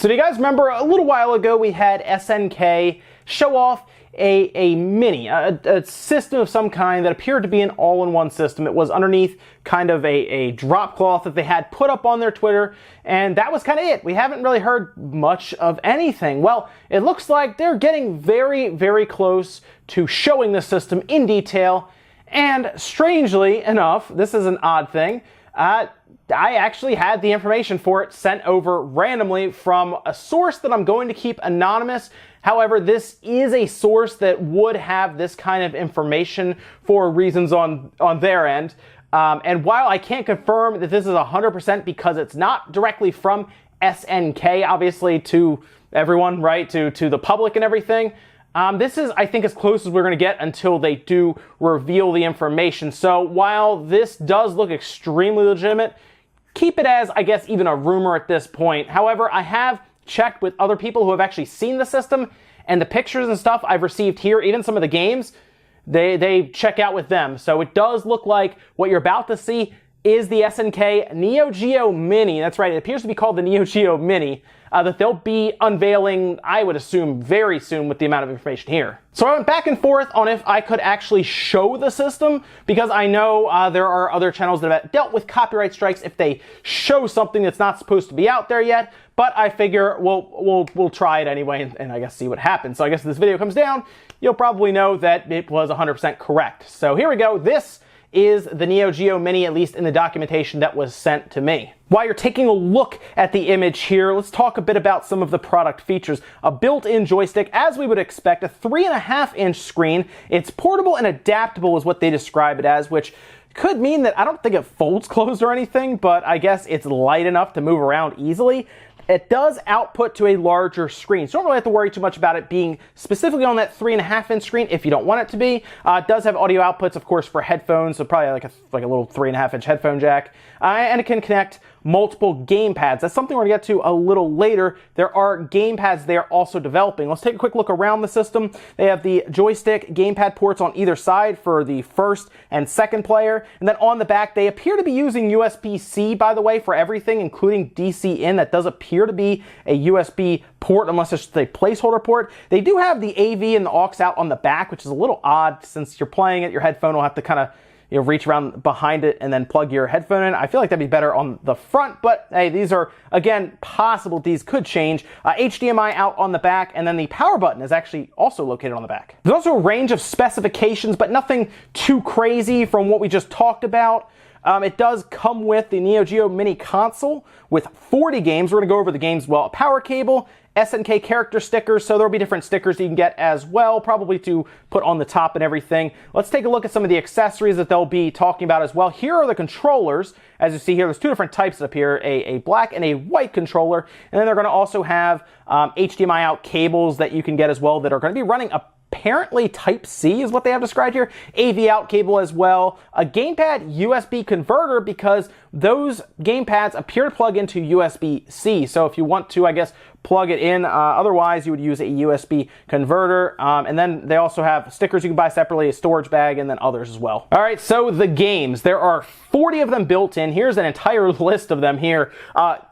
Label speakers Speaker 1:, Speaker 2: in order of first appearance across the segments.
Speaker 1: So do you guys remember a little while ago we had SNK show off a mini, a system of some kind that appeared to be an all-in-one system. It was underneath kind of a drop cloth that they had put up on their Twitter, and that was kind of it. We haven't really heard much of anything. Well, it looks like they're getting very, very close to showing the system in detail, and strangely enough, this is an odd thing, I actually had the information for it sent over randomly from a source that I'm going to keep anonymous. However, this is a source that would have this kind of information for reasons on their end. And while I can't confirm that this is 100% because it's not directly from SNK, obviously to everyone, right, to the public and everything, this is, I think, as close as we're going to get until they do reveal the information. So while this does look extremely legitimate, keep it as, I guess, even a rumor at this point. However, I have checked with other people who have actually seen the system, and the pictures and stuff I've received here, even some of the games, they check out with them. So it does look like what you're about to see is the SNK Neo Geo Mini. That's right, it appears to be called the Neo Geo Mini, that they'll be unveiling, I would assume, very soon with the amount of information here. So I went back and forth on if I could actually show the system, because I know there are other channels that have dealt with copyright strikes if they show something that's not supposed to be out there yet, but I figure we'll try it anyway and I guess see what happens. So I guess if this video comes down, you'll probably know that it was 100% correct. So here we go. This is the Neo Geo Mini, at least in the documentation that was sent to me. While you're taking a look at the image here, let's talk a bit about some of the product features. A built-in joystick, as we would expect, a 3.5-inch screen. It's portable and adaptable is what they describe it as, which could mean that I don't think it folds closed or anything, but I guess it's light enough to move around easily. It does output to a larger screen, so don't really have to worry too much about it being specifically on that 3.5-inch screen if you don't want it to be. It does have audio outputs, of course, for headphones, so probably like a little 3.5-inch headphone jack, and it can connect multiple game pads. That's something we're going to get to a little later. There are game pads they are also developing. Let's take a quick look around the system. They have the joystick gamepad ports on either side for the first and second player, and then on the back they appear to be using USB-C, by the way, for everything, including DC in. That does appear to be a USB port, unless it's just a placeholder port. They do have the AV and the aux out on the back, which is a little odd since you're playing it. Your headphone will have to kind of reach around behind it and then plug your headphone in. I feel like that'd be better on the front, but hey, these are, again, possible. These could change. HDMI out on the back, and then the power button is actually also located on the back. There's also a range of specifications, but nothing too crazy from what we just talked about. It does come with the Neo Geo Mini console with 40 games. We're going to go over the games, well, a power cable, SNK character stickers, so there'll be different stickers you can get as well, probably to put on the top and everything. Let's take a look at some of the accessories that they'll be talking about as well. Here are the controllers. As you see here, there's two different types up here, a black and a white controller, and then they're going to also have HDMI out cables that you can get as well that are going to be running apparently Type-C is what they have described here. AV out cable as well. A gamepad USB converter, because those gamepads appear to plug into USB-C. So if you want to, I guess, plug it in, otherwise you would use a USB converter. And then they also have stickers you can buy separately, a storage bag, and then others as well. All right, so the games. There are 40 of them built in. Here's an entire list of them here.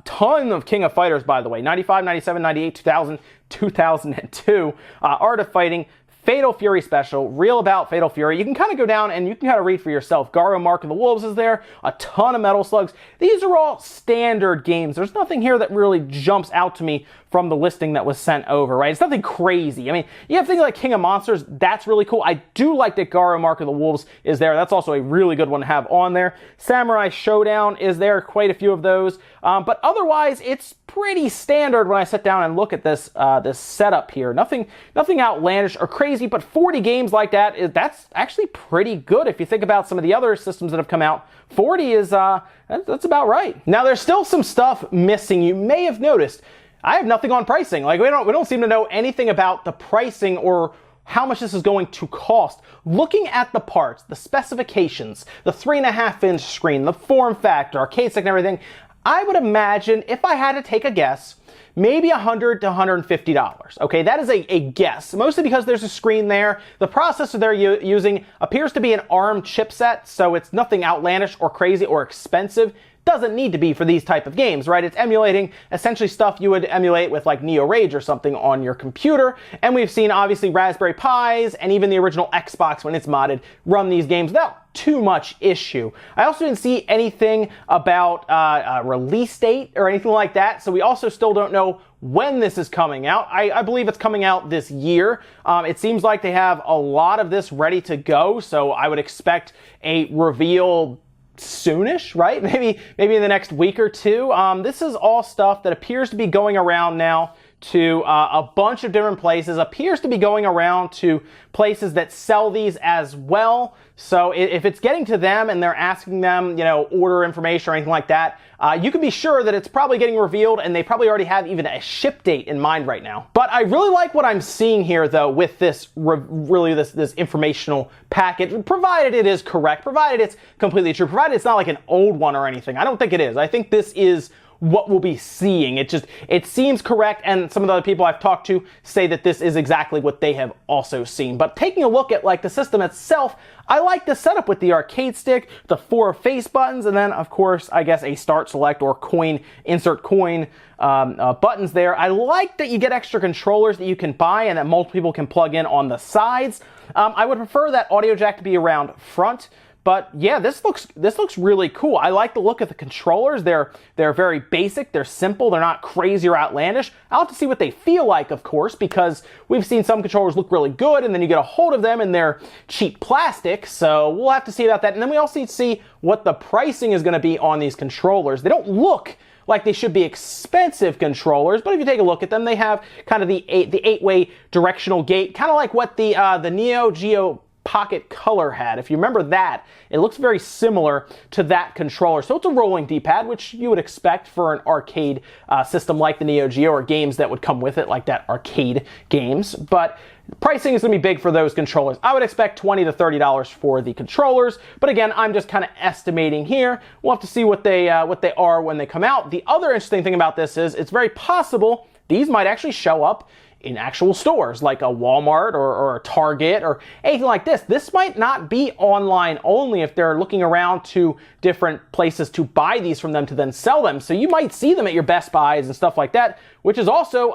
Speaker 1: Ton of King of Fighters, by the way. 95, 97, 98, 2000, 2002. Art of Fighting, Fatal Fury Special, Real About Fatal Fury. You can kind of go down and you can kind of read for yourself. Garo Mark of the Wolves is there, a ton of Metal Slugs. These are all standard games. There's nothing here that really jumps out to me from the listing that was sent over, right? It's nothing crazy. I mean, you have things like King of Monsters. That's really cool. I do like that Garo Mark of the Wolves is there. That's also a really good one to have on there. Samurai Showdown is there, quite a few of those. But otherwise, it's pretty standard when I sit down and look at this this setup here. Nothing outlandish or crazy, but 40 games like that's actually pretty good if you think about some of the other systems that have come out. 40 is that's about right. Now there's still some stuff missing. You may have noticed I have nothing on pricing. Like we don't seem to know anything about the pricing or how much this is going to cost. Looking at the parts, the specifications, the 3.5-inch screen, the form factor, arcade stick and everything, I would imagine, if I had to take a guess, maybe $100 to $150. Okay, that is a guess, mostly because there's a screen there. The processor they're using appears to be an ARM chipset, so it's nothing outlandish or crazy or expensive. Doesn't need to be for these type of games, right? It's emulating essentially stuff you would emulate with like Neo Rage or something on your computer. And we've seen obviously Raspberry Pis and even the original Xbox when it's modded run these games without too much issue. I also didn't see anything about a release date or anything like that, so we also still don't know when this is coming out. I believe it's coming out this year. It seems like they have a lot of this ready to go, so I would expect a reveal soonish, right? Maybe in the next week or two. This is all stuff that appears to be going around now to a bunch of different places, appears to be going around to places that sell these as well. So if it's getting to them and they're asking them, you know, order information or anything like that, you can be sure that it's probably getting revealed, and they probably already have even a ship date in mind right now. But I really like what I'm seeing here, though, with this this informational packet, provided it is correct, provided it's completely true, provided it's not like an old one or anything. I don't think it is. I think this is what we'll be seeing. It seems correct, and some of the other people I've talked to say that this is exactly what they have also seen. But taking a look at like the system itself, I like the setup with the arcade stick, the 4 face buttons, and then of course I guess a start, select, or coin, insert coin buttons there. I like that you get extra controllers that you can buy and that multiple people can plug in on the sides. I would prefer that audio jack to be around front. But yeah, this looks really cool. I like the look of the controllers. They're very basic, they're simple, they're not crazy or outlandish. I'll have to see what they feel like, of course, because we've seen some controllers look really good, and then you get a hold of them and they're cheap plastic, so we'll have to see about that. And then we also need to see what the pricing is going to be on these controllers. They don't look like they should be expensive controllers, but if you take a look at them, they have kind of the 8-way directional gate, kind of like what the Neo Geo Pocket Color had. If you remember that, it looks very similar to that controller. So it's a rolling D-pad, which you would expect for an arcade system like the Neo Geo, or games that would come with it, like that arcade games. But pricing is going to be big for those controllers. I would expect $20 to $30 for the controllers, but again, I'm just kind of estimating here. We'll have to see what they are when they come out. The other interesting thing about this is it's very possible these might actually show up in actual stores like a Walmart or a Target or anything like this. This might not be online only if they're looking around to different places to buy these from them to then sell them. So you might see them at your Best Buys and stuff like that, which is also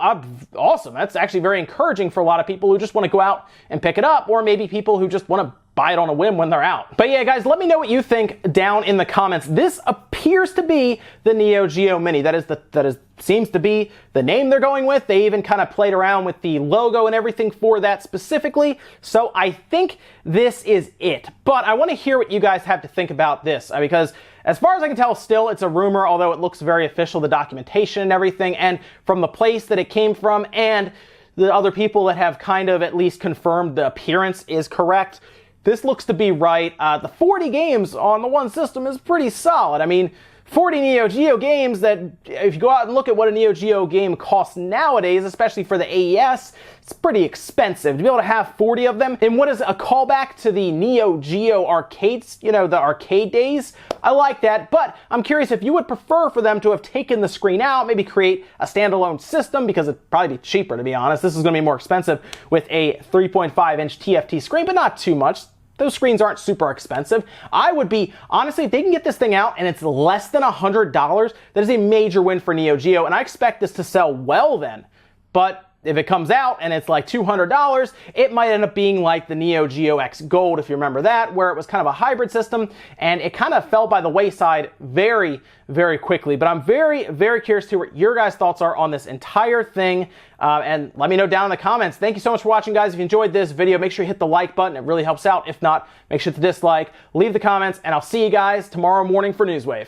Speaker 1: awesome. That's actually very encouraging for a lot of people who just want to go out and pick it up, or maybe people who just want to buy it on a whim when they're out. But yeah, guys, let me know what you think down in the comments. This appears to be the Neo Geo Mini. That seems to be the name they're going with. They even kind of played around with the logo and everything for that specifically. So I think this is it. But I want to hear what you guys have to think about this, because as far as I can tell, still it's a rumor, although it looks very official, the documentation and everything, and from the place that it came from and the other people that have kind of at least confirmed the appearance is correct. This looks to be right. The 40 games on the one system is pretty solid. I mean, 40 Neo Geo games that, if you go out and look at what a Neo Geo game costs nowadays, especially for the AES, it's pretty expensive. To be able to have 40 of them, and what is a callback to the Neo Geo arcades, you know, the arcade days? I like that, but I'm curious if you would prefer for them to have taken the screen out, maybe create a standalone system, because it'd probably be cheaper, to be honest. This is going to be more expensive with a 3.5-inch TFT screen, but not too much. Those screens aren't super expensive. I would be, honestly, if they can get this thing out and it's less than $100, that is a major win for Neo Geo, and I expect this to sell well then. But if it comes out and it's like $200, it might end up being like the Neo Geo X Gold, if you remember that, where it was kind of a hybrid system, and it kind of fell by the wayside very, very quickly. But I'm very, very curious to hear what your guys' thoughts are on this entire thing, and let me know down in the comments. Thank you so much for watching, guys. If you enjoyed this video, make sure you hit the like button. It really helps out. If not, make sure to dislike, leave the comments, and I'll see you guys tomorrow morning for Newswave.